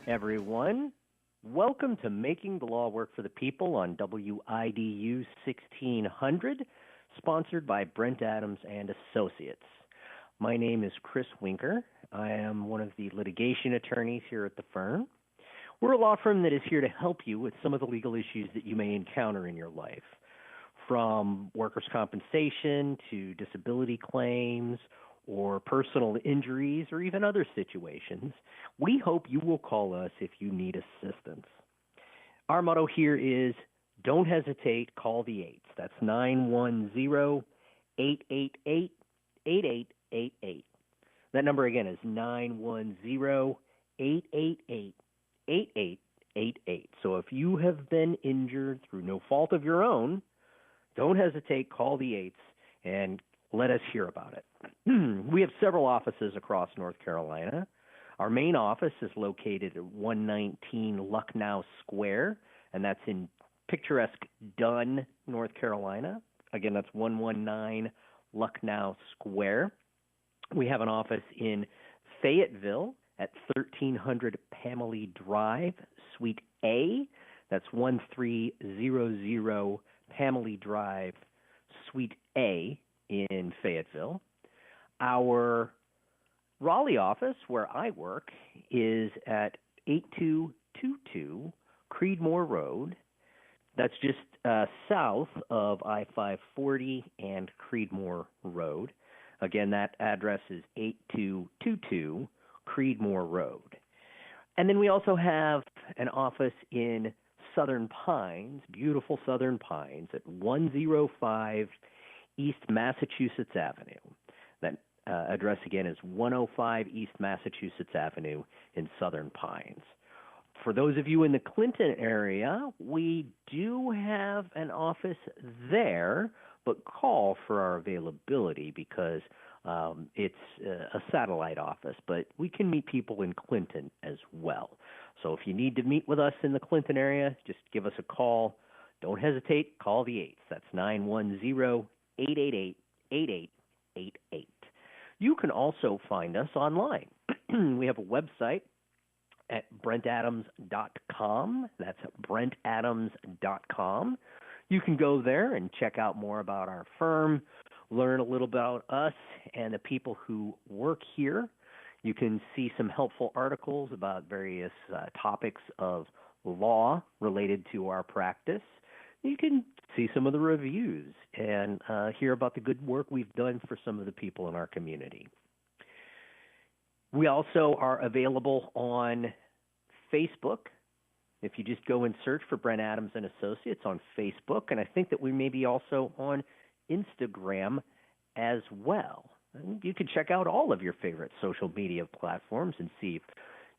Everyone. Welcome to Making the Law Work for the People on WIDU 1600, sponsored by Brent Adams and Associates. My name is Chris Winker. I am one of the litigation attorneys here at the firm. We're a law firm that is here to help you with some of the legal issues that you may encounter in your life, from workers' compensation to disability claims or personal injuries, or even other situations. We hope you will call us if you need assistance. Our motto here is, don't hesitate, call the 8s. That's 910-888-8888. That number again is 910-888-8888. So if you have been injured through no fault of your own, don't hesitate, call the 8s, and let us hear about it. We have several offices across North Carolina. Our main office is located at 119 Lucknow Square, and that's in picturesque Dunn, North Carolina. Again, that's 119 Lucknow Square. We have an office in Fayetteville at 1300 Pamely Drive, Suite A. That's 1300 Pamely Drive, Suite A in Fayetteville. Our Raleigh office, where I work, is at 8222 Creedmoor Road. That's just south of I-540 and Creedmoor Road. Again, that address is 8222 Creedmoor Road. And then we also have an office in Southern Pines, beautiful Southern Pines, at 105 East Massachusetts Avenue. That address again is 105 East Massachusetts Avenue in Southern Pines. For those of you in the Clinton area, we do have an office there, but call for our availability because it's a satellite office, but we can meet people in Clinton as well. So if you need to meet with us in the Clinton area, just give us a call. Don't hesitate, call the 8s. That's 910-888-8888. You can also find us online. We have a website at brentadams.com. That's brentadams.com. You can go there and check out more about our firm, learn a little about us and the people who work here. You can see some helpful articles about various topics of law related to our practice. You can see some of the reviews and hear about the good work we've done for some of the people in our community. We also are available on Facebook. If you just go and search for Brent Adams and Associates on Facebook, and I think that we may be also on Instagram as well. And you can check out all of your favorite social media platforms and see if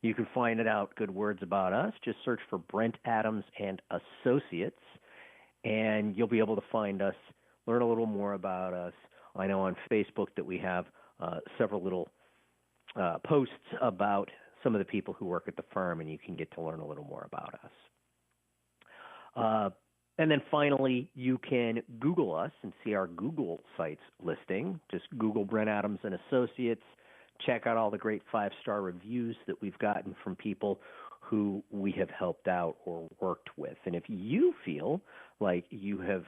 you can find out good words about us. Just search for Brent Adams and Associates, and you'll be able to find us, learn a little more about us. I know on Facebook that we have several little posts about some of the people who work at the firm, and you can get to learn a little more about us. And then finally, you can Google us and see our Google Sites listing. Just Google Brent Adams and Associates. Check out all the great 5-star reviews that we've gotten from people who we have helped out or worked with. And if you feel like you have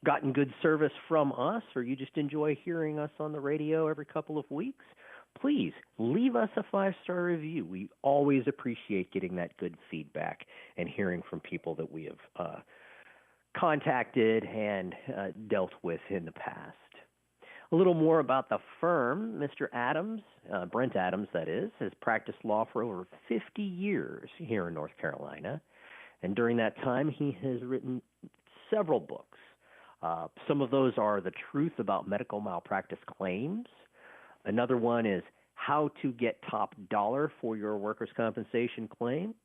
gotten good service from us, or you just enjoy hearing us on the radio every couple of weeks, please leave us a 5-star review. We always appreciate getting that good feedback and hearing from people that we have contacted and dealt with in the past. A little more about the firm. Mr. Adams, Brent Adams that is, has practiced law for over 50 years here in North Carolina. And during that time, he has written several books. Some of those are The Truth About Medical Malpractice Claims. Another one is How to Get Top Dollar for Your Workers' Compensation Claim.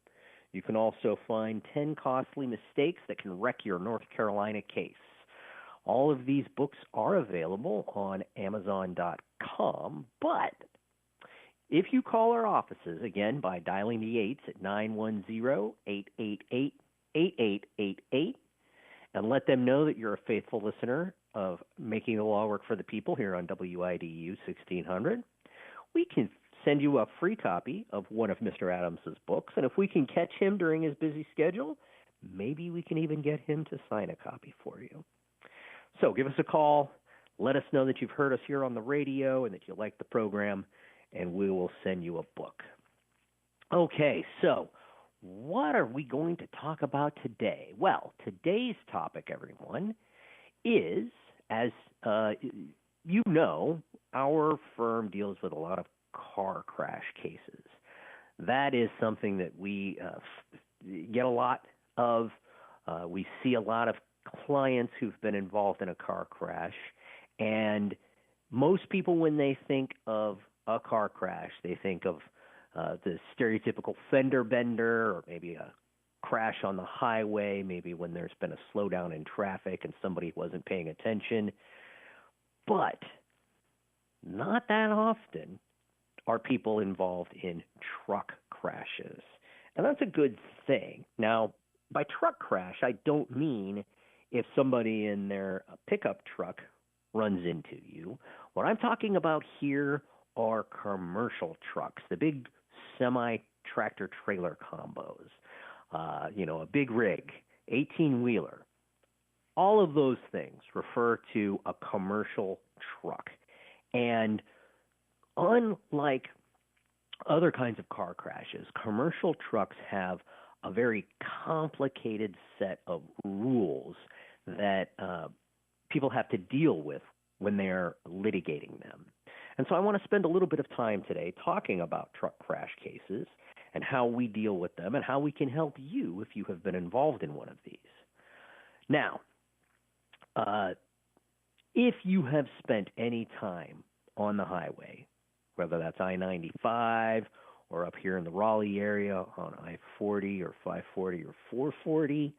You can also find 10 Costly Mistakes That Can Wreck Your North Carolina Case. All of these books are available on Amazon.com, but if you call our offices, again, by dialing the 8s at 910-888-8888, and let them know that you're a faithful listener of Making the Law Work for the People here on WIDU 1600, we can send you a free copy of one of Mr. Adams's books, and if we can catch him during his busy schedule, maybe we can even get him to sign a copy for you. So give us a call. Let us know that you've heard us here on the radio and that you like the program, and we will send you a book. Okay, so what are we going to talk about today? Well, today's topic, everyone, is, as you know, our firm deals with a lot of car crash cases. That is something that we get a lot of. We see a lot of clients who've been involved in a car crash, and most people, when they think of a car crash, they think of the stereotypical fender bender, or maybe a crash on the highway, maybe when there's been a slowdown in traffic and somebody wasn't paying attention. But not that often are people involved in truck crashes. And that's a good thing. Now, by truck crash, I don't mean if somebody in their pickup truck runs into you. What I'm talking about here are commercial trucks, the big semi-tractor trailer combos, a big rig, 18-wheeler. All of those things refer to a commercial truck. And unlike other kinds of car crashes, commercial trucks have a very complicated set of rules that people have to deal with when they're litigating them. And so I want to spend a little bit of time today talking about truck crash cases and how we deal with them and how we can help you if you have been involved in one of these. Now, if you have spent any time on the highway, whether that's I-95 or up here in the Raleigh area on I-40 or 540 or 440,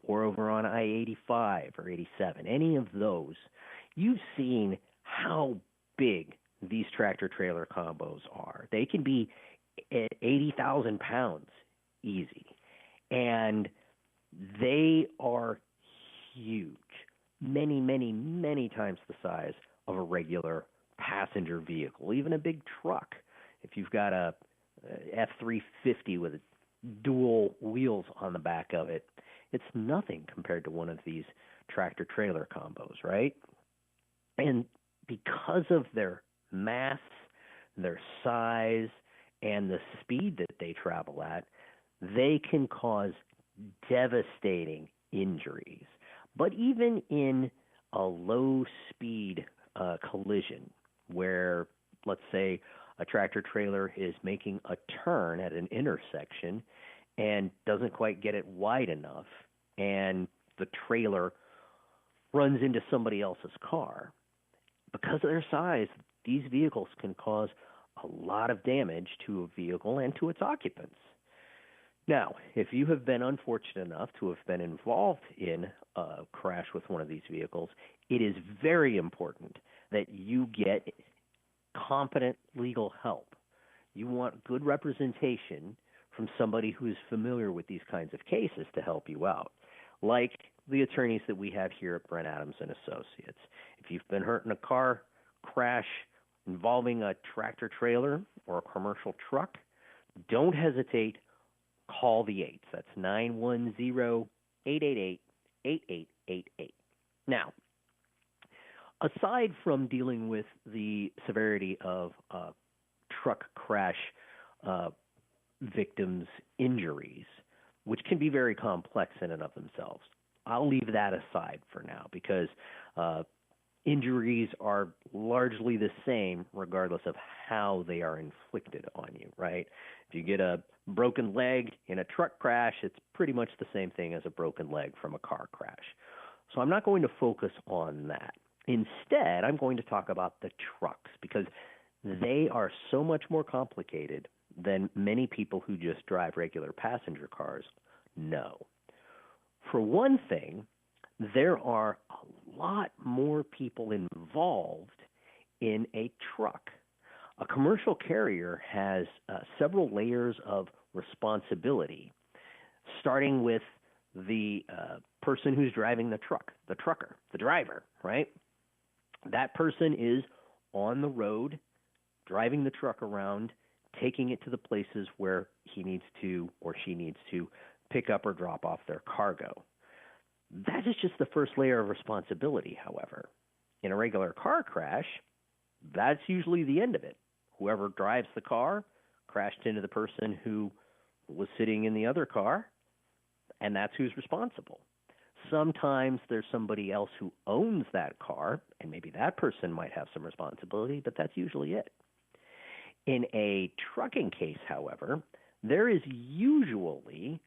or over on I-85 or 87, any of those, you've seen how big these tractor-trailer combos are. They can be 80,000 pounds easy, and they are huge, many, many, many times the size of a regular passenger vehicle, even a big truck. If you've got a F-350 with dual wheels on the back of it, it's nothing compared to one of these tractor-trailer combos, right? And because of their mass, their size, and the speed that they travel at, they can cause devastating injuries. But even in a low-speed collision where, let's say, a tractor-trailer is making a turn at an intersection and doesn't quite get it wide enough, and the trailer runs into somebody else's car, because of their size, these vehicles can cause a lot of damage to a vehicle and to its occupants. Now, if you have been unfortunate enough to have been involved in a crash with one of these vehicles, it is very important that you get competent legal help. You want good representation from somebody who's familiar with these kinds of cases to help you out, like the attorneys that we have here at Brent Adams and Associates. If you've been hurt in a car crash involving a tractor trailer or a commercial truck, don't hesitate. Call the 8s. That's 910-888-8888. Now, aside from dealing with the severity of truck crash victims' injuries, which can be very complex in and of themselves, I'll leave that aside for now because injuries are largely the same regardless of how they are inflicted on you, right? If you get a broken leg in a truck crash, it's pretty much the same thing as a broken leg from a car crash. So I'm not going to focus on that. Instead, I'm going to talk about the trucks because they are so much more complicated than many people who just drive regular passenger cars know. For one thing, there are a lot more people involved in a truck. A commercial carrier has several layers of responsibility, starting with the person who's driving the truck, the trucker, the driver, right? That person is on the road driving the truck around, taking it to the places where he needs to or she needs to pick up or drop off their cargo. That is just the first layer of responsibility, however. In a regular car crash, that's usually the end of it. Whoever drives the car crashed into the person who was sitting in the other car, and that's who's responsible. Sometimes there's somebody else who owns that car, and maybe that person might have some responsibility, but that's usually it. In a trucking case, however, there is usually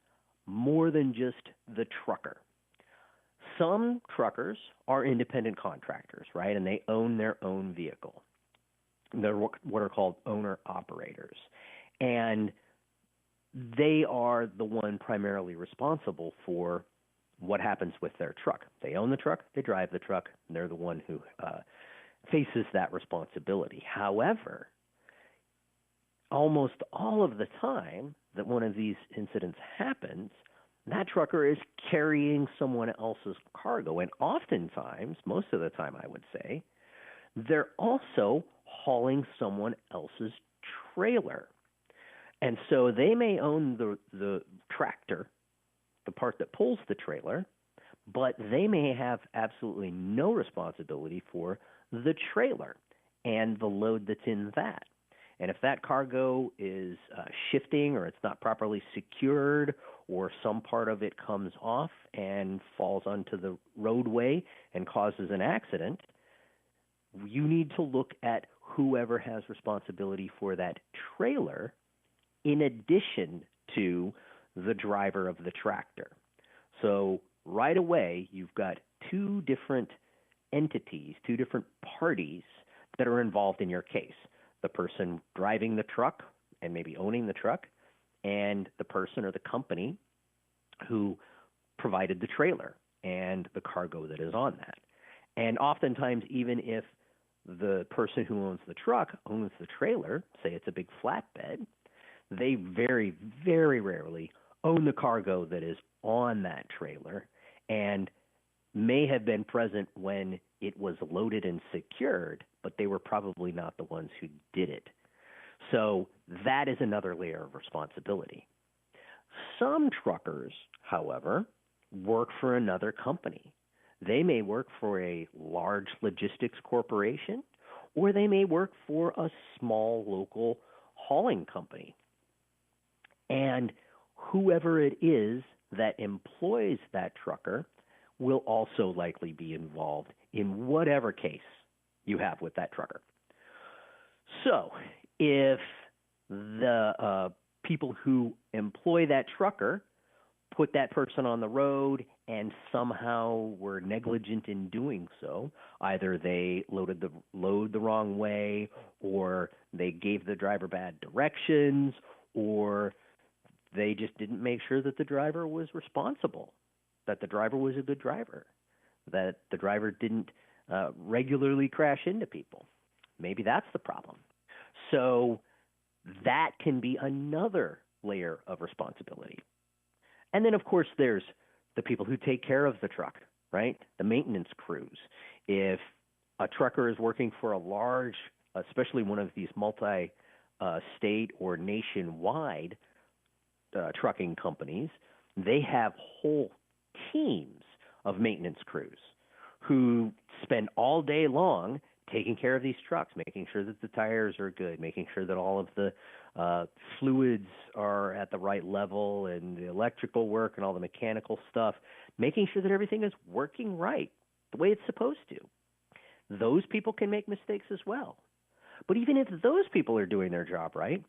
more than just the trucker. Some truckers are independent contractors, right? And they own their own vehicle. They're what are called owner-operators. And they are the one primarily responsible for what happens with their truck. They own the truck, they drive the truck, and they're the one who faces that responsibility. However, almost all of the time that one of these incidents happens, that trucker is carrying someone else's cargo. And oftentimes, most of the time I would say, they're also hauling someone else's trailer. And so they may own the tractor, the part that pulls the trailer, but they may have absolutely no responsibility for the trailer and the load that's in that. And if that cargo is shifting or it's not properly secured or some part of it comes off and falls onto the roadway and causes an accident, you need to look at whoever has responsibility for that trailer in addition to the driver of the tractor. So right away, you've got two different entities, two different parties that are involved in your case. The person driving the truck and maybe owning the truck, and the person or the company who provided the trailer and the cargo that is on that. And oftentimes, even if the person who owns the truck owns the trailer, say it's a big flatbed, they very, very rarely own the cargo that is on that trailer and may have been present when it was loaded and secured, but they were probably not the ones who did it. So that is another layer of responsibility. Some truckers, however, work for another company. They may work for a large logistics corporation, or they may work for a small local hauling company. And whoever it is that employs that trucker will also likely be involved in whatever case you have with that trucker. So if the people who employ that trucker put that person on the road and somehow were negligent in doing so, either they loaded the load the wrong way, or they gave the driver bad directions, or they just didn't make sure that the driver was responsible, that the driver was a good driver, that the driver didn't regularly crash into people. Maybe that's the problem. So that can be another layer of responsibility. And then, of course, there's the people who take care of the truck, right? The maintenance crews. If a trucker is working for a large, especially one of these multi-state or nationwide trucking companies, they have whole teams of maintenance crews who spend all day long taking care of these trucks, making sure that the tires are good, making sure that all of the fluids are at the right level, and the electrical work and all the mechanical stuff, making sure that everything is working right, the way it's supposed to. Those people can make mistakes as well. But even if those people are doing their job right,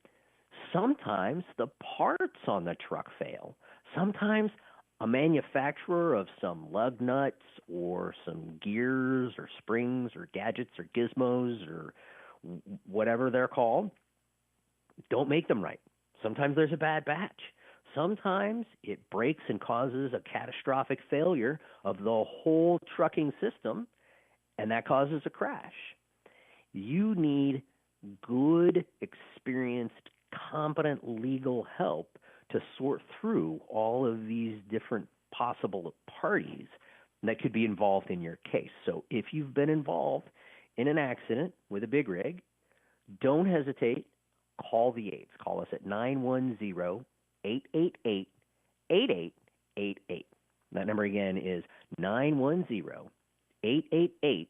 sometimes the parts on the truck fail. Sometimes a manufacturer of some lug nuts or some gears or springs or gadgets or gizmos or whatever they're called don't make them right. Sometimes there's a bad batch. Sometimes it breaks and causes a catastrophic failure of the whole trucking system, and that causes a crash. You need good, experienced, competent legal help to sort through all of these different possible parties that could be involved in your case. So if you've been involved in an accident with a big rig, don't hesitate. Call the aides. Call us at 910-888-8888. That number again is 910-888-8888.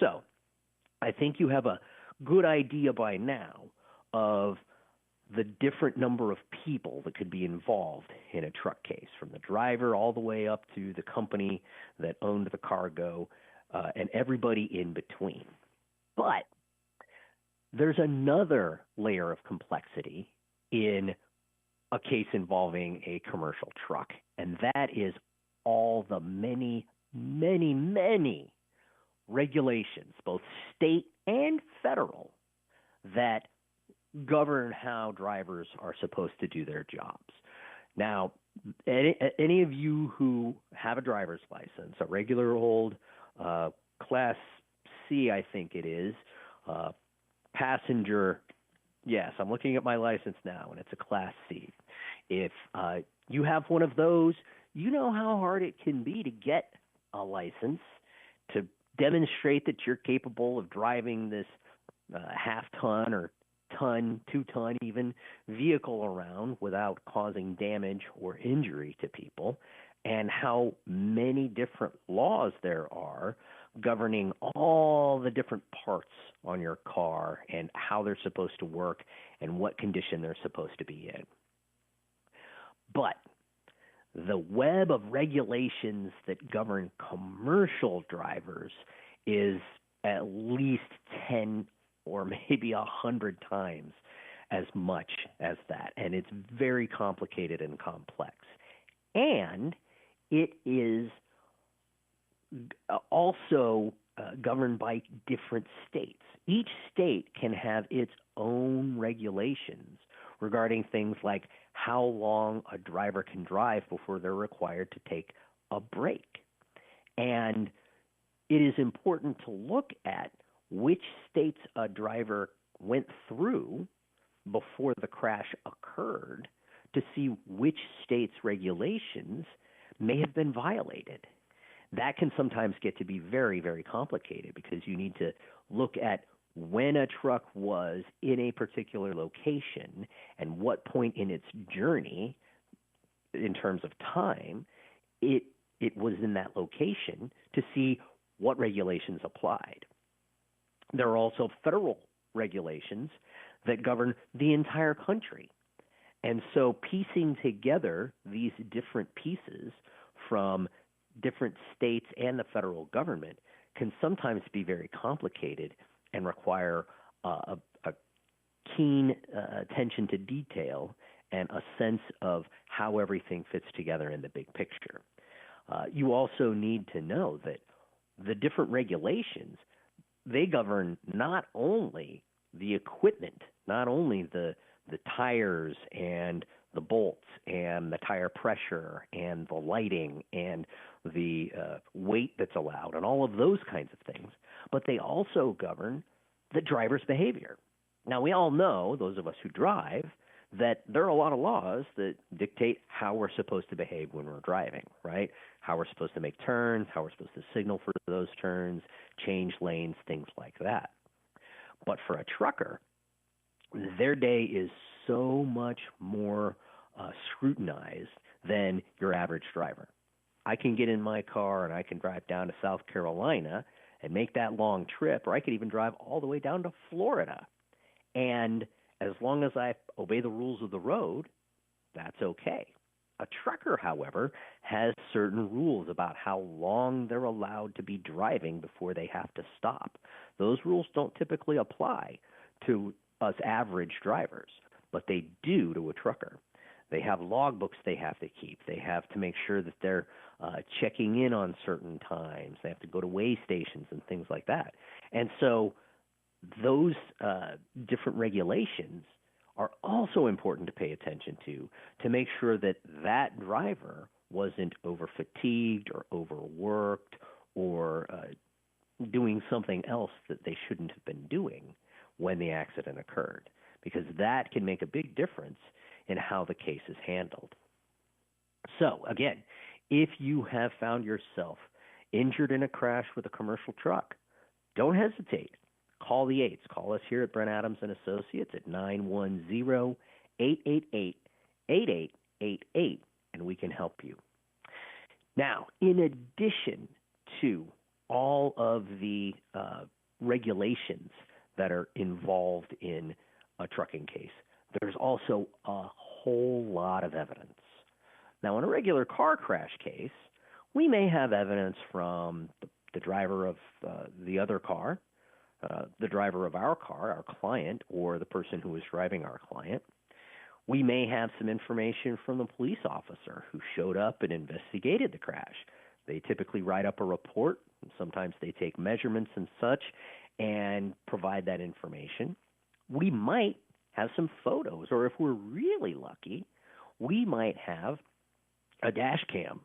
So, I think you have a good idea by now of the different number of people that could be involved in a truck case, from the driver all the way up to the company that owned the cargo, and everybody in between. But there's another layer of complexity in a case involving a commercial truck, and that is all the many, many, many regulations, both state and federal, that govern how drivers are supposed to do their jobs. Now, any of you who have a driver's license, a regular old Class C, I think it is, passenger, yes, I'm looking at my license now, and it's a Class C. If you have one of those, you know how hard it can be to get a license, to demonstrate that you're capable of driving this half-ton or ton, 2-ton even, vehicle around without causing damage or injury to people, and how many different laws there are governing all the different parts on your car and how they're supposed to work and what condition they're supposed to be in. But the web of regulations that govern commercial drivers is at least 10 or maybe 100 times as much as that. And it's very complicated and complex. And it is also governed by different states. Each state can have its own regulations regarding things like how long a driver can drive before they're required to take a break. And it is important to look at which states a driver went through before the crash occurred to see which states' regulations may have been violated. That can sometimes get to be very, very complicated because you need to look at when a truck was in a particular location and what point in its journey, in terms of time, it was in that location to see what regulations applied. There are also federal regulations that govern the entire country. And so piecing together these different pieces from different states and the federal government can sometimes be very complicated and require a keen attention to detail and a sense of how everything fits together in the big picture. You also need to know that the different regulations, they govern not only the equipment, not only the tires and the bolts and the tire pressure and the lighting and the weight that's allowed and all of those kinds of things, but they also govern the driver's behavior. Now, we all know, those of us who drive, that there are a lot of laws that dictate how we're supposed to behave when we're driving, right? How we're supposed to make turns, how we're supposed to signal for those turns, change lanes, things like that. But for a trucker, their day is so much more scrutinized than your average driver. I can get in my car and I can drive down to South Carolina and make that long trip, or I could even drive all the way down to Florida. And as long as I obey the rules of the road, that's okay. A trucker, however, has certain rules about how long they're allowed to be driving before they have to stop. Those rules don't typically apply to us average drivers, but they do to a trucker. They have logbooks they have to keep. They have to make sure that they're checking in on certain times. They have to go to weigh stations and things like that. And so those different regulations are also important to pay attention to make sure that that driver wasn't over-fatigued or overworked or doing something else that they shouldn't have been doing when the accident occurred, because that can make a big difference in how the case is handled. So, again, if you have found yourself injured in a crash with a commercial truck, don't hesitate. Call the 8s. Call us here at Brent Adams and Associates at 910-888-8888, and we can help you. Now, in addition to all of the regulations that are involved in a trucking case, there's also a whole lot of evidence. Now, in a regular car crash case, we may have evidence from the driver of the other car, the driver of our car, our client, or the person who was driving our client. We may have some information from the police officer who showed up and investigated the crash. They typically write up a report. Sometimes they take measurements and such and provide that information. We might have some photos, or if we're really lucky, we might have a dash cam.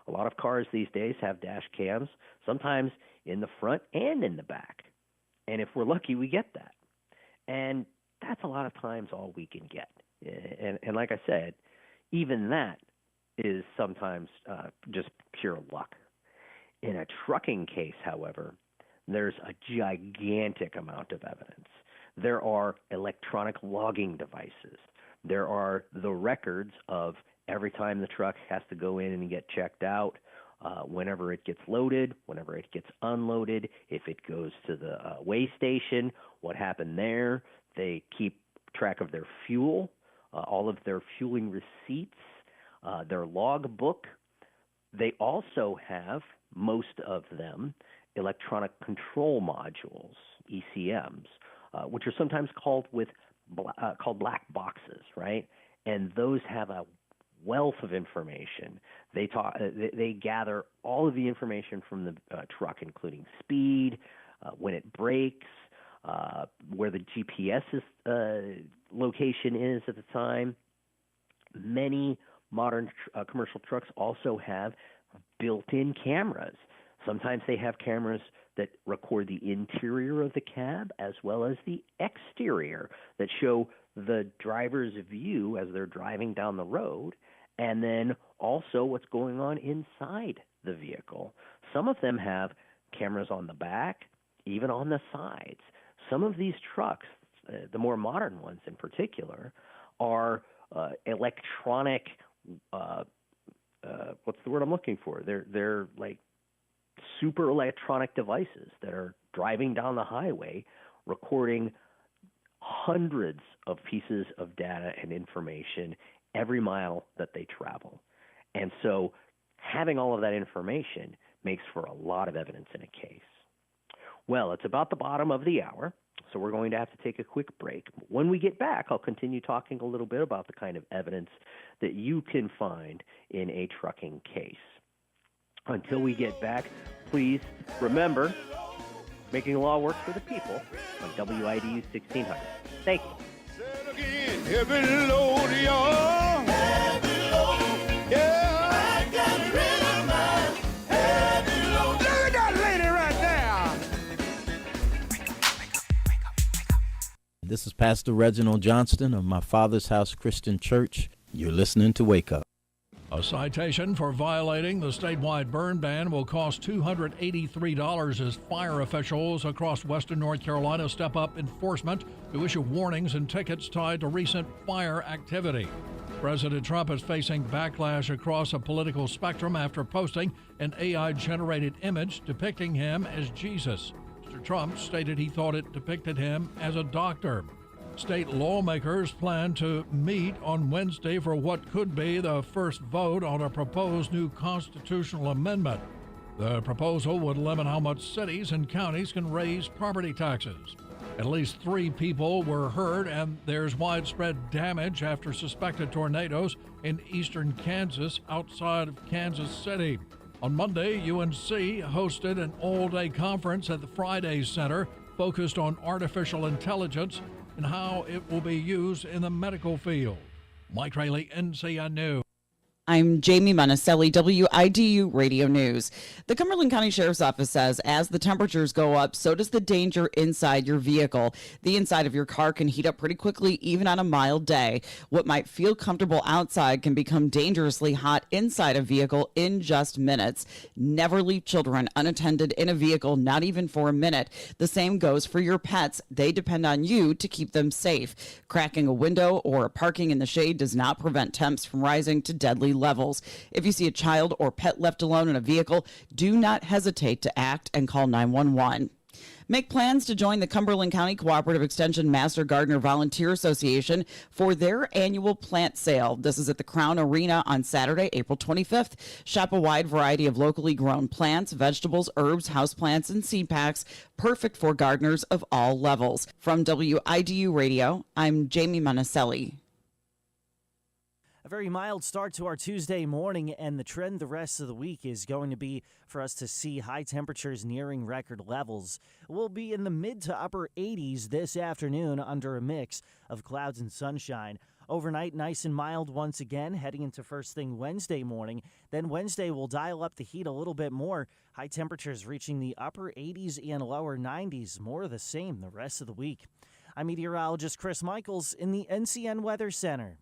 A lot of cars these days have dash cams, sometimes in the front and in the back. And if we're lucky, we get that. And that's a lot of times all we can get. And like I said, even that is sometimes just pure luck. In a trucking case, however, there's a gigantic amount of evidence. There are electronic logging devices. There are the records of every time the truck has to go in and get checked out, whenever it gets loaded, whenever it gets unloaded, if it goes to the weigh station, what happened there. They keep track of their fuel, all of their fueling receipts, their log book. They also have, most of them, electronic control modules, ECMs, which are sometimes called black boxes, right? And those have a wealth of information. They gather all of the information from the truck, including speed, when it brakes, where the GPS location is at the time. Many modern commercial trucks also have built-in cameras. Sometimes they have cameras that record the interior of the cab as well as the exterior that show the driver's view as they're driving down the road, and then also what's going on inside the vehicle. Some of them have cameras on the back, even on the sides. Some of these trucks, the more modern ones in particular, are electronic, what's the word I'm looking for? They're like super electronic devices that are driving down the highway, recording hundreds of pieces of data and information every mile that they travel. And so having all of that information makes for a lot of evidence in a case. Well, it's about the bottom of the hour, so we're going to have to take a quick break. When we get back, I'll continue talking a little bit about the kind of evidence that you can find in a trucking case. Until we get back, please remember, making law work for the people on WIDU 1600. Thank you. Heavy load, y'all. Heavy load. Yeah. I got rid of my heavy load. Look at that lady right there. This is Pastor Reginald Johnston of My Father's House Christian Church. You're listening to Wake Up. A citation for violating the statewide burn ban will cost $283 as fire officials across western North Carolina step up enforcement to issue warnings and tickets tied to recent fire activity. President Trump is facing backlash across a political spectrum after posting an AI-generated image depicting him as Jesus. Mr. Trump stated he thought it depicted him as a doctor. State lawmakers plan to meet on Wednesday for what could be the first vote on a proposed new constitutional amendment. The proposal would limit how much cities and counties can raise property taxes. At least 3 people were hurt, and there's widespread damage after suspected tornadoes in eastern Kansas outside of Kansas City. On Monday, UNC hosted an all-day conference at the Friday Center focused on artificial intelligence and how it will be used in the medical field. Mike Rayleigh, NCN News. I'm Jamie Monticelli, WIDU Radio News. The Cumberland County Sheriff's Office says as the temperatures go up, so does the danger inside your vehicle. The inside of your car can heat up pretty quickly, even on a mild day. What might feel comfortable outside can become dangerously hot inside a vehicle in just minutes. Never leave children unattended in a vehicle, not even for a minute. The same goes for your pets. They depend on you to keep them safe. Cracking a window or parking in the shade does not prevent temps from rising to deadly levels. If you see a child or pet left alone in a vehicle, do not hesitate to act and call 911. Make plans to join the Cumberland County Cooperative Extension Master Gardener Volunteer Association for their annual plant sale. This is at the Crown Arena on Saturday, April 25th. Shop a wide variety of locally grown plants, vegetables, herbs, houseplants, and seed packs, perfect for gardeners of all levels. From WIDU Radio, I'm Jamie Monticelli. A very mild start to our Tuesday morning, and the trend the rest of the week is going to be for us to see high temperatures nearing record levels. We'll be in the mid to upper 80s this afternoon under a mix of clouds and sunshine. Overnight, nice and mild once again, heading into first thing Wednesday morning. Then Wednesday, we'll dial up the heat a little bit more. High temperatures reaching the upper 80s and lower 90s, more of the same the rest of the week. I'm meteorologist Chris Michaels in the NCN Weather Center.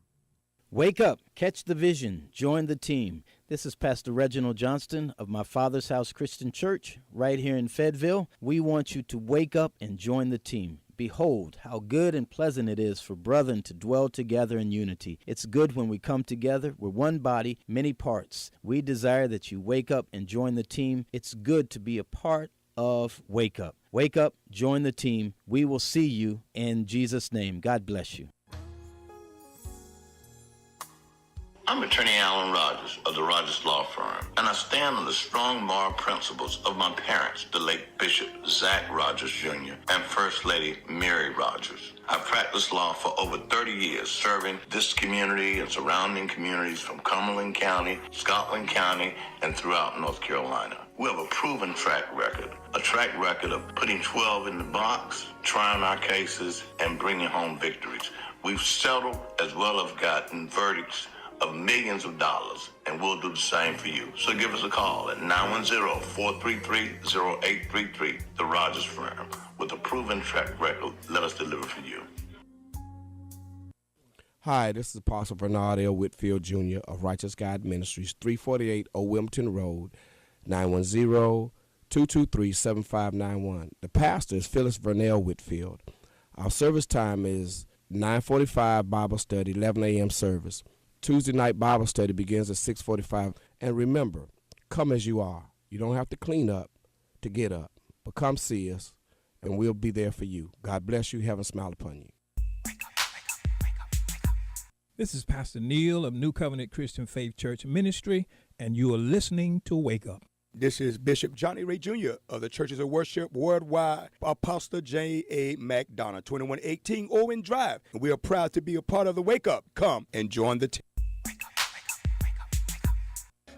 Wake up, catch the vision, join the team. This is Pastor Reginald Johnston of my Father's House Christian Church right here in Fayetteville. We want you to wake up and join the team. Behold, how good and pleasant it is for brethren to dwell together in unity. It's good when we come together. We're one body, many parts. We desire that you wake up and join the team. It's good to be a part of Wake Up. Wake up, join the team. We will see you in Jesus' name. God bless you. I'm Attorney Alan Rogers of the Rogers Law Firm, and I stand on the strong moral principles of my parents, the late Bishop Zach Rogers Jr. and First Lady Mary Rogers. I've practiced law for over 30 years, serving this community and surrounding communities from Cumberland County, Scotland County, and throughout North Carolina. We have a proven track record of putting 12 in the box, trying our cases, and bringing home victories. We've settled as well as gotten verdicts of millions of dollars, and we'll do the same for you. So give us a call at 910-433-0833, the Rogers Firm. With a proven track record, let us deliver for you. Hi, this is Apostle Bernard L. Whitfield Jr. of Righteous God Ministries, 348 Old Wilmington Road, 910-223-7591. The pastor is Phyllis Vernell Whitfield. Our service time is 9:45 Bible study, 11 a.m. service. Tuesday night Bible study begins at 6:45. And remember, come as you are. You don't have to clean up to get up, but come see us, and we'll be there for you. God bless you. Heaven smile upon you. This is Pastor Neil of New Covenant Christian Faith Church Ministry, and you are listening to Wake Up. This is Bishop Johnny Ray Jr. of the Churches of Worship Worldwide, Apostle J.A. McDonough, 2118 Owen Drive. And we are proud to be a part of the Wake Up. Come and join the team.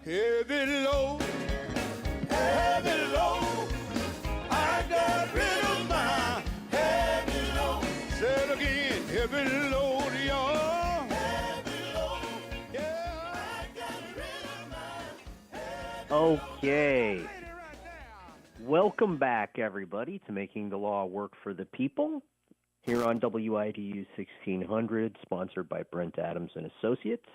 Heavy load, I got rid of my heavy load. Say it again, heavy load, y'all. Heavy load, yeah, I got rid of my heavy load. Okay. Welcome back, everybody, to Making the Law Work for the People here on WIDU 1600, sponsored by Brent Adams and Associates.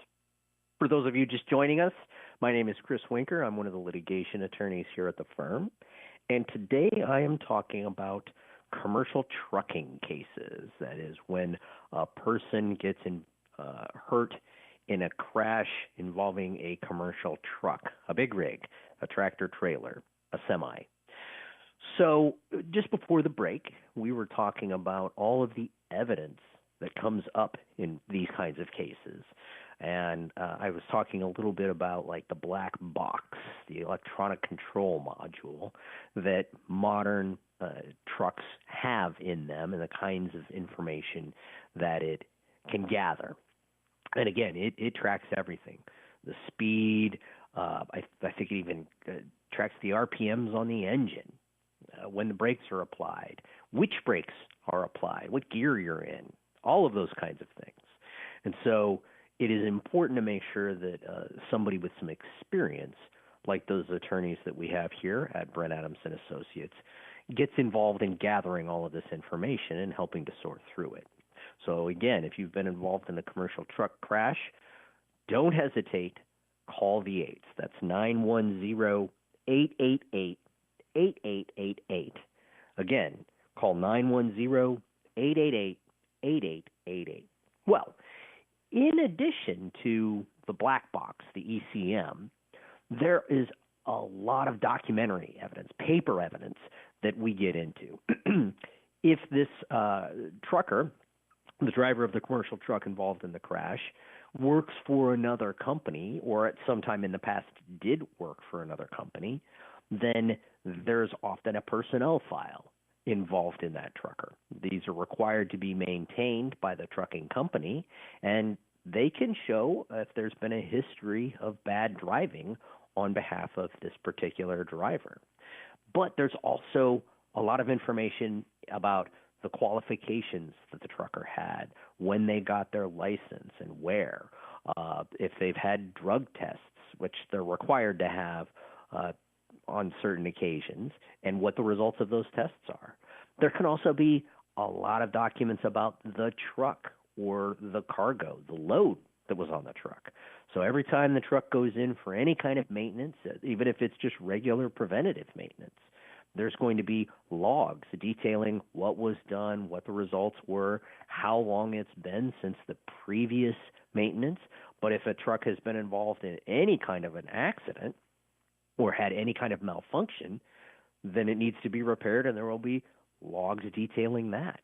For those of you just joining us, my name is Chris Winker. I'm one of the litigation attorneys here at the firm. And today I am talking about commercial trucking cases. That is, when a person gets hurt in a crash involving a commercial truck, a big rig, a tractor trailer, a semi. So just before the break, we were talking about all of the evidence that comes up in these kinds of cases. And I was talking a little bit about like the black box, the electronic control module that modern trucks have in them and the kinds of information that it can gather. And again, it tracks everything. The speed, I think it even tracks the RPMs on the engine, when the brakes are applied, which brakes are applied, what gear you're in, all of those kinds of things. And so it is important to make sure that somebody with some experience, like those attorneys that we have here at Brent Adams and Associates, gets involved in gathering all of this information and helping to sort through it. So again, if you've been involved in a commercial truck crash, don't hesitate. Call the 8s. That's 910-888-8888. Again, call 910-888-8888. Well, in addition to the black box, the ECM, there is a lot of documentary evidence, paper evidence that we get into. If this trucker, the driver of the commercial truck involved in the crash, works for another company, or at some time in the past did work for another company, then there's often a personnel file involved in that trucker. These are required to be maintained by the trucking company, and they can show if there's been a history of bad driving on behalf of this particular driver. But there's also a lot of information about the qualifications that the trucker had, when they got their license and where, if they've had drug tests, which they're required to have on certain occasions, and what the results of those tests are. There can also be a lot of documents about the truck or the cargo, the load that was on the truck. So every time the truck goes in for any kind of maintenance, even if it's just regular preventative maintenance, there's going to be logs detailing what was done, what the results were, how long it's been since the previous maintenance. But if a truck has been involved in any kind of an accident or had any kind of malfunction, then it needs to be repaired, and there will be logs detailing that.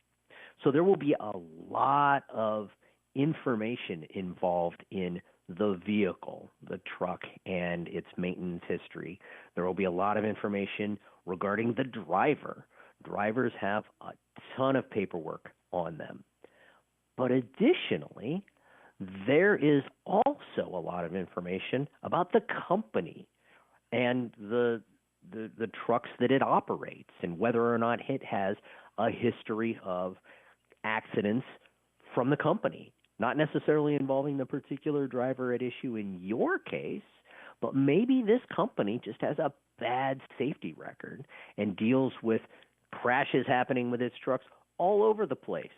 So there will be a lot of information involved in the vehicle, the truck, and its maintenance history. There will be a lot of information regarding the driver. Drivers have a ton of paperwork on them. But additionally, there is also a lot of information about the company and the trucks that it operates, and whether or not it has a history of accidents from the company, not necessarily involving the particular driver at issue in your case, but maybe this company just has a bad safety record and deals with crashes happening with its trucks all over the place,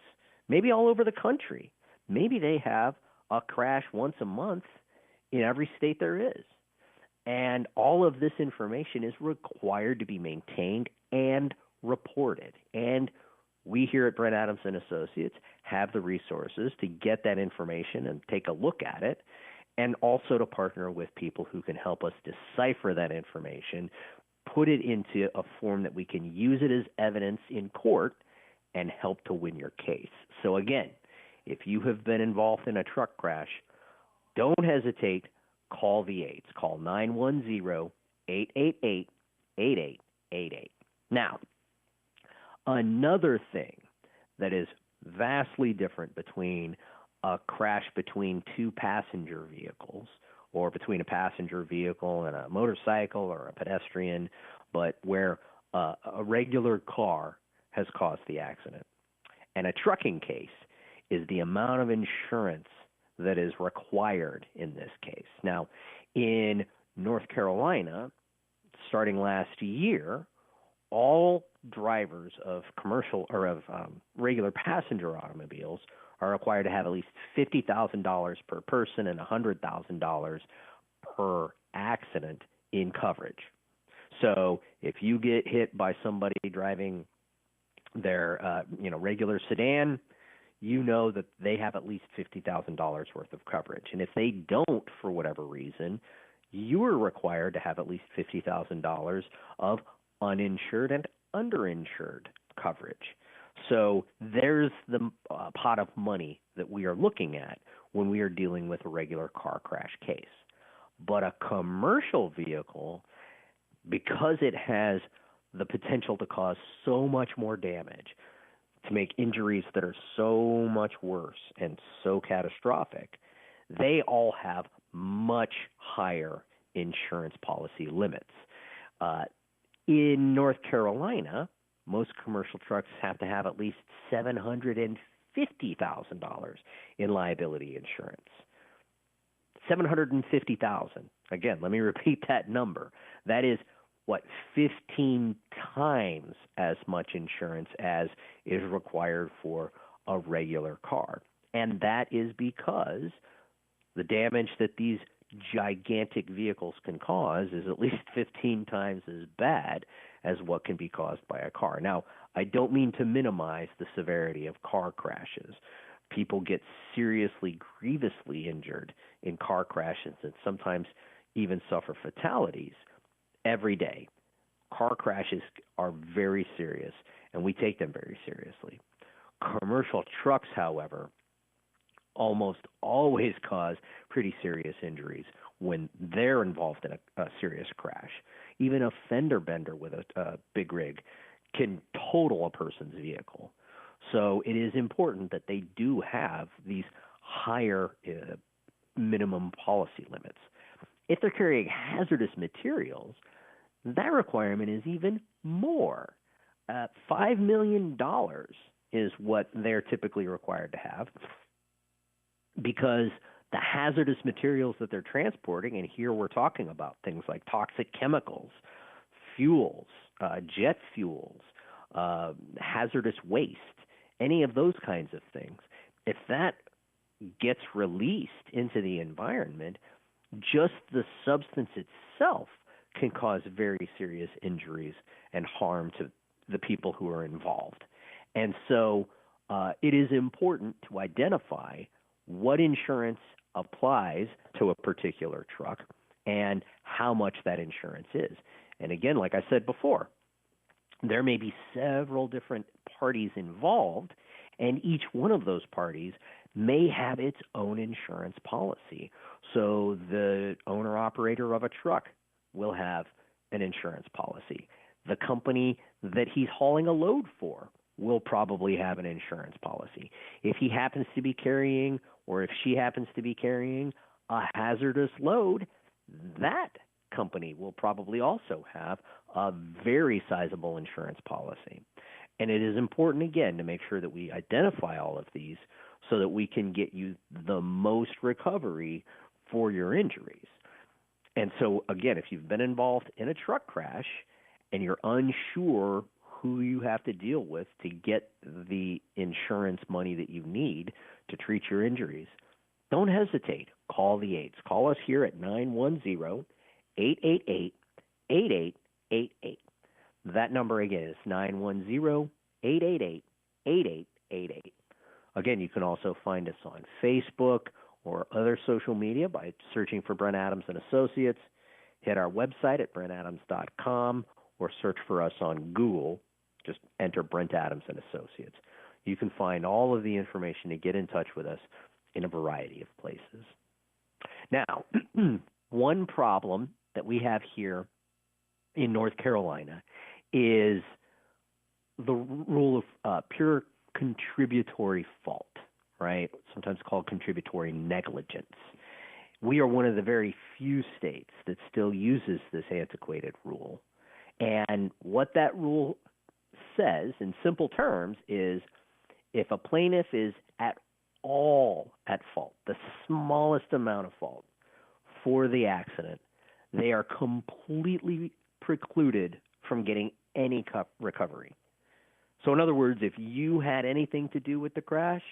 maybe all over the country. Maybe they have a crash once a month in every state there is. And all of this information is required to be maintained and reported. And we here at Brent Adams and Associates have the resources to get that information and take a look at it, and also to partner with people who can help us decipher that information, put it into a form that we can use it as evidence in court and help to win your case. So again, if you have been involved in a truck crash, don't hesitate. Call the 8s. Call 910-888-8888. Now, another thing that is vastly different between a crash between two passenger vehicles, or between a passenger vehicle and a motorcycle or a pedestrian, but where a regular car has caused the accident, and a trucking case, is the amount of insurance that is required in this case. Now, in North Carolina, starting last year, all drivers of commercial or of regular passenger automobiles are required to have at least $50,000 per person and $100,000 per accident in coverage. So if you get hit by somebody driving their regular sedan, you know that they have at least $50,000 worth of coverage. And if they don't, for whatever reason, you are required to have at least $50,000 of uninsured and underinsured coverage. So there's the pot of money that we are looking at when we are dealing with a regular car crash case. But a commercial vehicle, because it has the potential to cause so much more damage, to make injuries that are so much worse and so catastrophic, they all have much higher insurance policy limits. In North Carolina, most commercial trucks have to have at least $750,000 in liability insurance. $750,000. Again, let me repeat that number. That is 15 times as much insurance as is required for a regular car. And that is because the damage that these gigantic vehicles can cause is at least 15 times as bad as what can be caused by a car. Now, I don't mean to minimize the severity of car crashes. People get seriously, grievously injured in car crashes and sometimes even suffer fatalities every day. Car crashes are very serious, and we take them very seriously. Commercial trucks, however, almost always cause pretty serious injuries when they're involved in a serious crash. Even a fender bender with a big rig can total a person's vehicle. So it is important that they do have these higher minimum policy limits. If they're carrying hazardous materials, that requirement is even more. $5 million is what they're typically required to have, because the hazardous materials that they're transporting, and here we're talking about things like toxic chemicals, fuels, jet fuels, hazardous waste, any of those kinds of things, if that gets released into the environment, just the substance itself can cause very serious injuries and harm to the people who are involved. And so it is important to identify what insurance applies to a particular truck and how much that insurance is. And again, like I said before, there may be several different parties involved, and each one of those parties may have its own insurance policy. So the owner-operator of a truck will have an insurance policy. The company that he's hauling a load for will probably have an insurance policy. If he happens to be carrying, or if she happens to be carrying, a hazardous load, that company will probably also have a very sizable insurance policy. And it is important, again, to make sure that we identify all of these so that we can get you the most recovery for your injuries. And so, again, if you've been involved in a truck crash and you're unsure who you have to deal with to get the insurance money that you need to treat your injuries, don't hesitate. Call the aides. Call us here at 910-888-8888. That number again is 910-888-8888. Again, you can also find us on Facebook or other social media by searching for Brent Adams and Associates. Hit our website at brentadams.com or search for us on Google. Just enter Brent Adams and Associates. You can find all of the information to get in touch with us in a variety of places. Now, one problem that we have here in North Carolina is the rule of pure contributory fault, right? Sometimes called contributory negligence. We are one of the very few states that still uses this antiquated rule. And what that rule says in simple terms is if a plaintiff is at all at fault, the smallest amount of fault for the accident, they are completely precluded from getting any recovery. So in other words, if you had anything to do with the crash,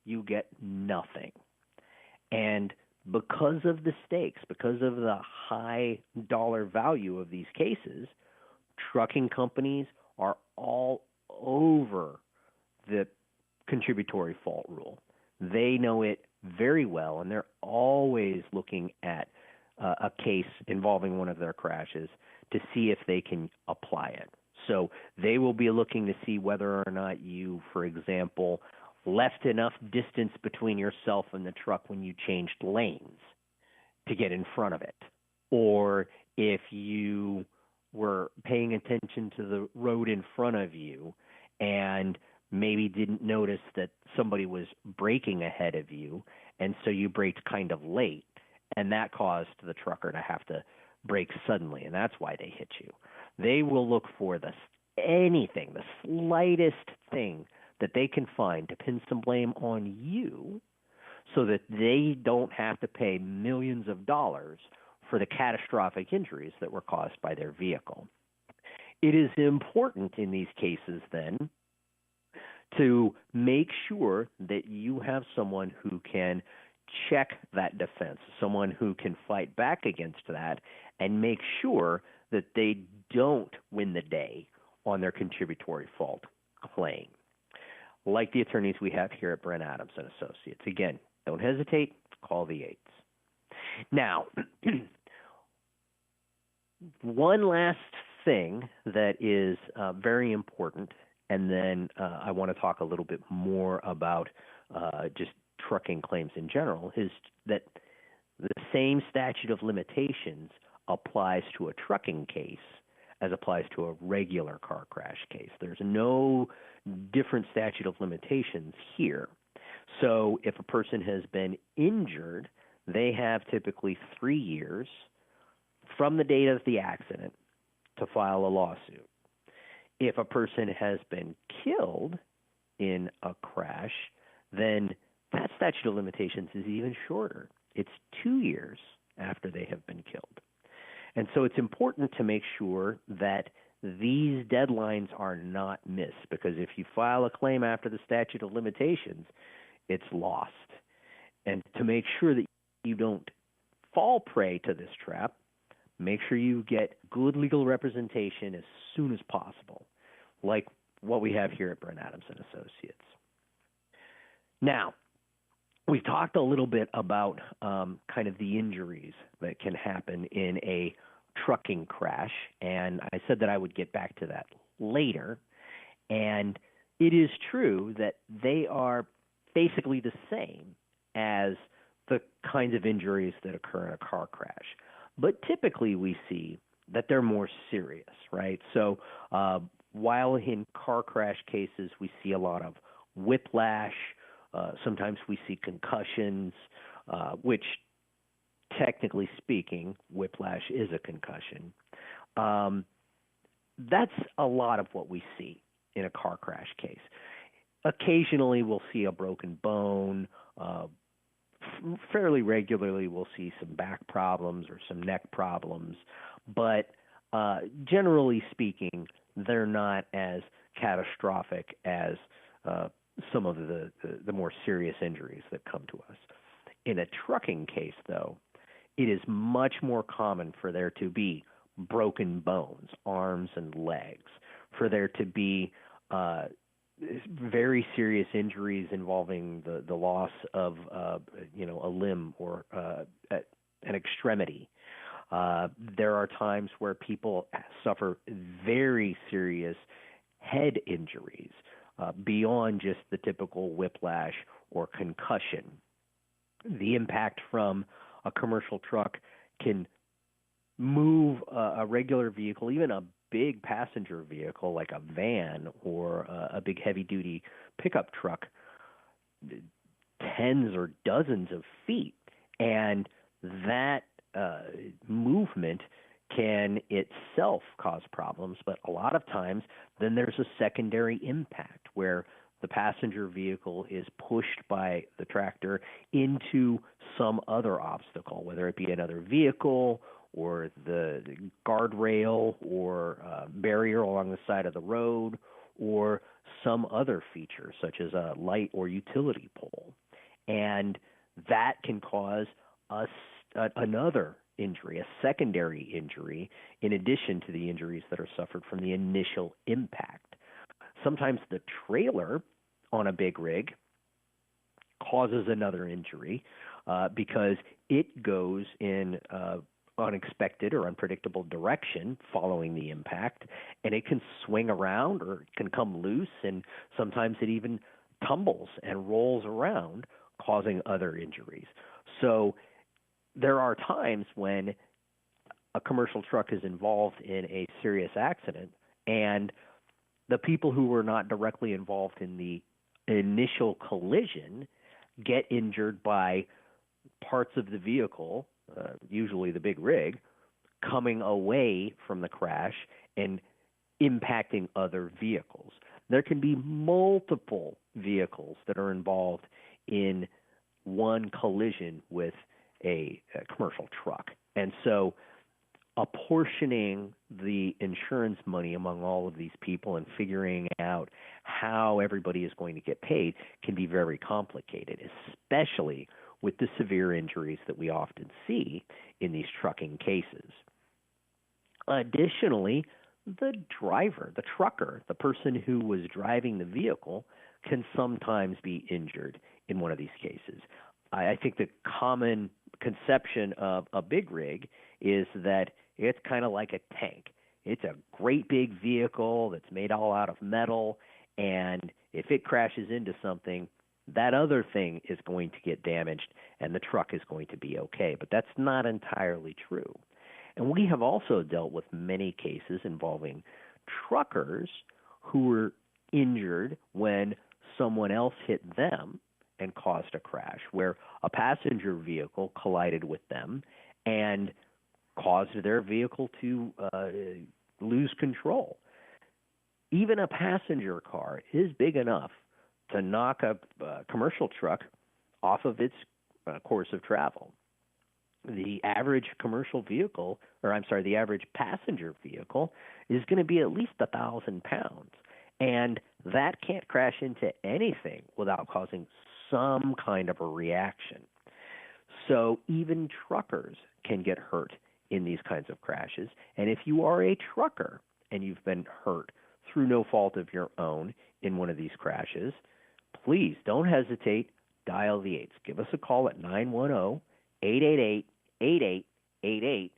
you get nothing. And because of the stakes, because of the high dollar value of these cases, trucking companies are all over the contributory fault rule. They know it very well, and they're always looking at a case involving one of their crashes to see if they can apply it. So they will be looking to see whether or not you, for example, left enough distance between yourself and the truck when you changed lanes to get in front of it, or if you were paying attention to the road in front of you and maybe didn't notice that somebody was braking ahead of you, and so you braked kind of late, and that caused the trucker to have to brake suddenly, and that's why they hit you. They will look for anything, the slightest thing that they can find to pin some blame on you so that they don't have to pay millions of dollars for the catastrophic injuries that were caused by their vehicle. It is important in these cases, then, to make sure that you have someone who can check that defense, someone who can fight back against that and make sure that they don't win the day on their contributory fault claim, like the attorneys we have here at Brent Adams and Associates. Again, don't hesitate, call the 8s. Now, one last thing that is very important, and then I want to talk a little bit more about just trucking claims in general, is that the same statute of limitations applies to a trucking case as applies to a regular car crash case. There's no different statute of limitations here. So if a person has been injured, they have typically 3 years from the date of the accident to file a lawsuit. If a person has been killed in a crash, then that statute of limitations is even shorter. It's 2 years after they have been killed. And so it's important to make sure that these deadlines are not missed, because if you file a claim after the statute of limitations, it's lost. And to make sure that you don't fall prey to this trap, make sure you get good legal representation as soon as possible, like what we have here at Brent Adams and Associates. Now, we've talked a little bit about kind of the injuries that can happen in a trucking crash, and I said that I would get back to that later. And it is true that they are basically the same as the kinds of injuries that occur in a car crash. But typically we see that they're more serious, right? So while in car crash cases we see a lot of whiplash, sometimes we see concussions, which technically speaking, whiplash is a concussion. That's a lot of what we see in a car crash case. Occasionally we'll see a broken bone. Fairly regularly we'll see some back problems or some neck problems. But generally speaking, they're not as catastrophic as some of the more serious injuries that come to us. In a trucking case, though, it is much more common for there to be broken bones, arms and legs, for there to be very serious injuries involving the loss of a limb or an extremity. There are times where people suffer very serious head injuries beyond just the typical whiplash or concussion. The impact from a commercial truck can move a regular vehicle, even a big passenger vehicle like a van or a big heavy-duty pickup truck, tens or dozens of feet. And that movement can itself cause problems, but a lot of times then there's a secondary impact where the passenger vehicle is pushed by the tractor into some other obstacle, whether it be another vehicle or the guardrail or barrier along the side of the road or some other feature such as a light or utility pole. And that can cause another injury, a secondary injury, in addition to the injuries that are suffered from the initial impact. Sometimes the trailer on a big rig causes another injury because it goes in unexpected or unpredictable direction following the impact, and it can swing around or it can come loose, and sometimes it even tumbles and rolls around, causing other injuries. So there are times when a commercial truck is involved in a serious accident, and the people who were not directly involved in the initial collision get injured by parts of the vehicle, usually the big rig, coming away from the crash and impacting other vehicles. There can be multiple vehicles that are involved in one collision with a commercial truck. And so apportioning the insurance money among all of these people and figuring out how everybody is going to get paid can be very complicated, especially with the severe injuries that we often see in these trucking cases. Additionally, the driver, the trucker, the person who was driving the vehicle can sometimes be injured in one of these cases. I think the common conception of a big rig is that it's kind of like a tank. It's a great big vehicle that's made all out of metal, and if it crashes into something, that other thing is going to get damaged and the truck is going to be okay. But that's not entirely true. And we have also dealt with many cases involving truckers who were injured when someone else hit them and caused a crash, where a passenger vehicle collided with them and caused their vehicle to lose control. Even a passenger car is big enough to knock a commercial truck off of its course of travel. The average commercial vehicle, the average passenger vehicle is going to be at least 1,000 pounds. And that can't crash into anything without causing some kind of a reaction. So even truckers can get hurt in these kinds of crashes. And if you are a trucker and you've been hurt through no fault of your own in one of these crashes, please don't hesitate. Dial the 8s. Give us a call at 910-888-8888,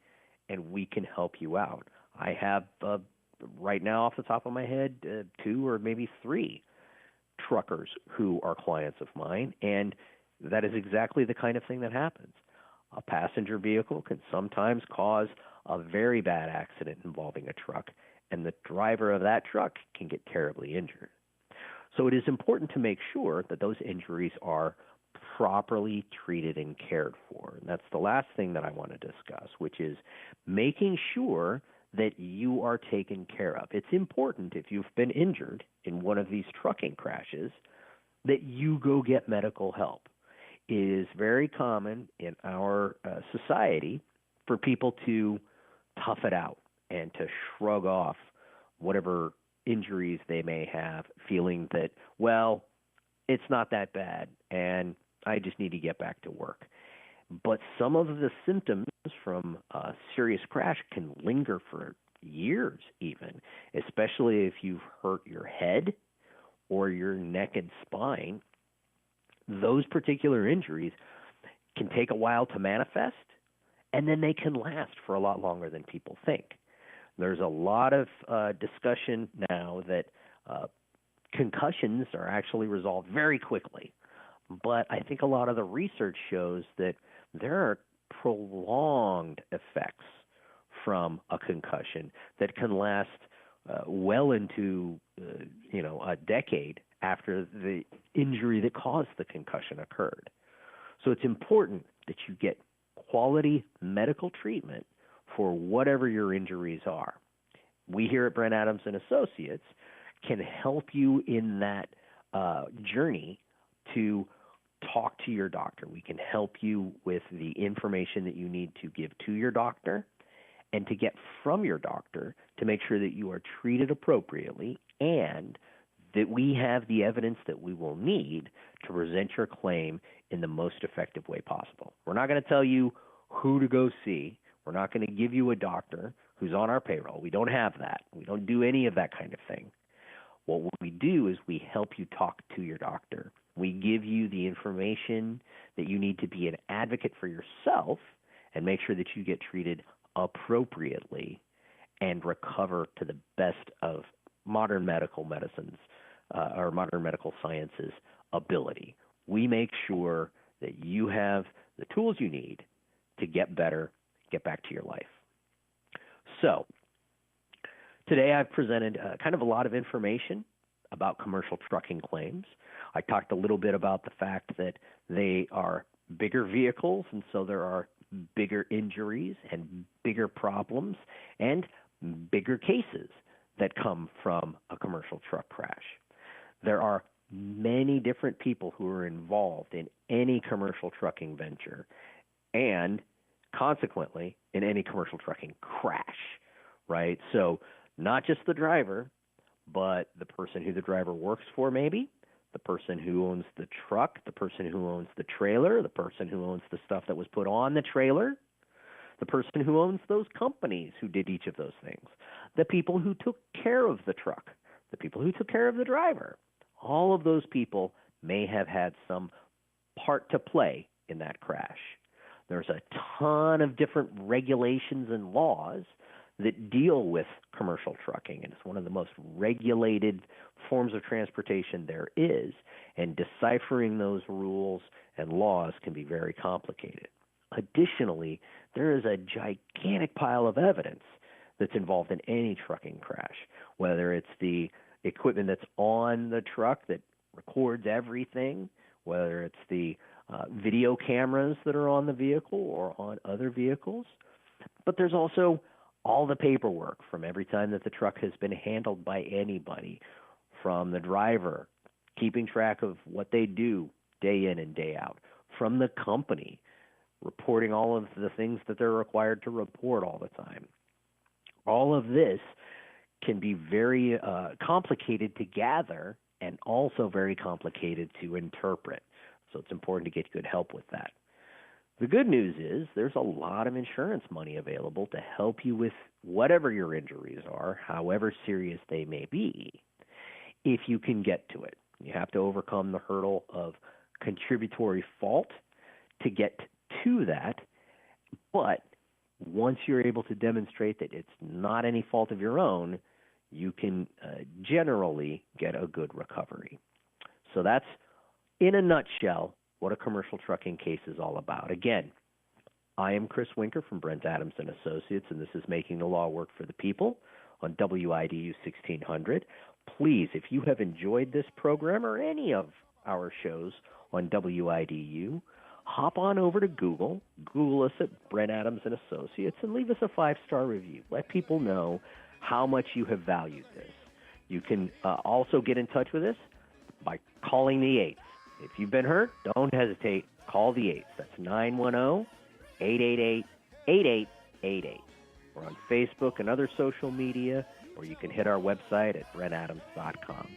and we can help you out. I have, right now off the top of my head, 2 or maybe 3 truckers who are clients of mine, and that is exactly the kind of thing that happens. A passenger vehicle can sometimes cause a very bad accident involving a truck, and the driver of that truck can get terribly injured. So it is important to make sure that those injuries are properly treated and cared for. And that's the last thing that I want to discuss, which is making sure that you are taken care of. It's important, if you've been injured in one of these trucking crashes, that you go get medical help. It is very common in our society for people to tough it out and to shrug off whatever injuries they may have, feeling that, well, it's not that bad and I just need to get back to work. But some of the symptoms from a serious crash can linger for years even, especially if you've hurt your head or your neck and spine. Those particular injuries can take a while to manifest, and then they can last for a lot longer than people think. There's a lot of discussion now that concussions are actually resolved very quickly. But I think a lot of the research shows that there are prolonged effects from a concussion that can last well into a decade after the injury that caused the concussion occurred. So it's important that you get quality medical treatment for whatever your injuries are. We here at Brent Adams and Associates can help you in that journey to talk to your doctor. We can help you with the information that you need to give to your doctor and to get from your doctor to make sure that you are treated appropriately and that we have the evidence that we will need to present your claim in the most effective way possible. We're not going to tell you who to go see. We're not going to give you a doctor who's on our payroll. We don't have that. We don't do any of that kind of thing. What we do is we help you talk to your doctor. We give you the information that you need to be an advocate for yourself and make sure that you get treated appropriately and recover to the best of modern medical medicines or modern medical sciences ability. We make sure that you have the tools you need to get better, get back to your life. So today I've presented kind of a lot of information about commercial trucking claims. I talked a little bit about the fact that they are bigger vehicles, and so there are bigger injuries and bigger problems and bigger cases that come from a commercial truck crash. There are many different people who are involved in any commercial trucking venture and consequently in any commercial trucking crash, right? So not just the driver, but the person who the driver works for maybe, the person who owns the truck, the person who owns the trailer, the person who owns the stuff that was put on the trailer, the person who owns those companies who did each of those things, the people who took care of the truck, the people who took care of the driver. All of those people may have had some part to play in that crash. There's a ton of different regulations and laws that deal with commercial trucking, and it's one of the most regulated forms of transportation there is, and deciphering those rules and laws can be very complicated. Additionally, there is a gigantic pile of evidence that's involved in any trucking crash, whether it's the equipment that's on the truck that records everything, whether it's the video cameras that are on the vehicle or on other vehicles. But there's also all the paperwork from every time that the truck has been handled by anybody, from the driver keeping track of what they do day in and day out, from the company reporting all of the things that they're required to report all the time. All of this can be very complicated to gather and also very complicated to interpret. So it's important to get good help with that. The good news is there's a lot of insurance money available to help you with whatever your injuries are, however serious they may be, if you can get to it. You have to overcome the hurdle of contributory fault to get to that, but once you're able to demonstrate that it's not any fault of your own, you can generally get a good recovery. So that's, in a nutshell, what a commercial trucking case is all about. Again, I am Chris Winker from Brent Adams and Associates, and this is Making the Law Work for the People on WIDU 1600. Please, if you have enjoyed this program or any of our shows on WIDU, hop on over to Google us at Brent Adams and Associates, and leave us a 5-star review. Let people know how much you have valued this. You can also get in touch with us by calling the 8s. If you've been hurt, don't hesitate. Call the 8s. That's 910-888-8888. We're on Facebook and other social media, or you can hit our website at brentadams.com.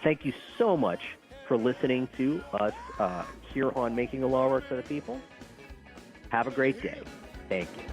Thank you so much for listening to us here on Making the Law Work for the People. Have a great day. Thank you.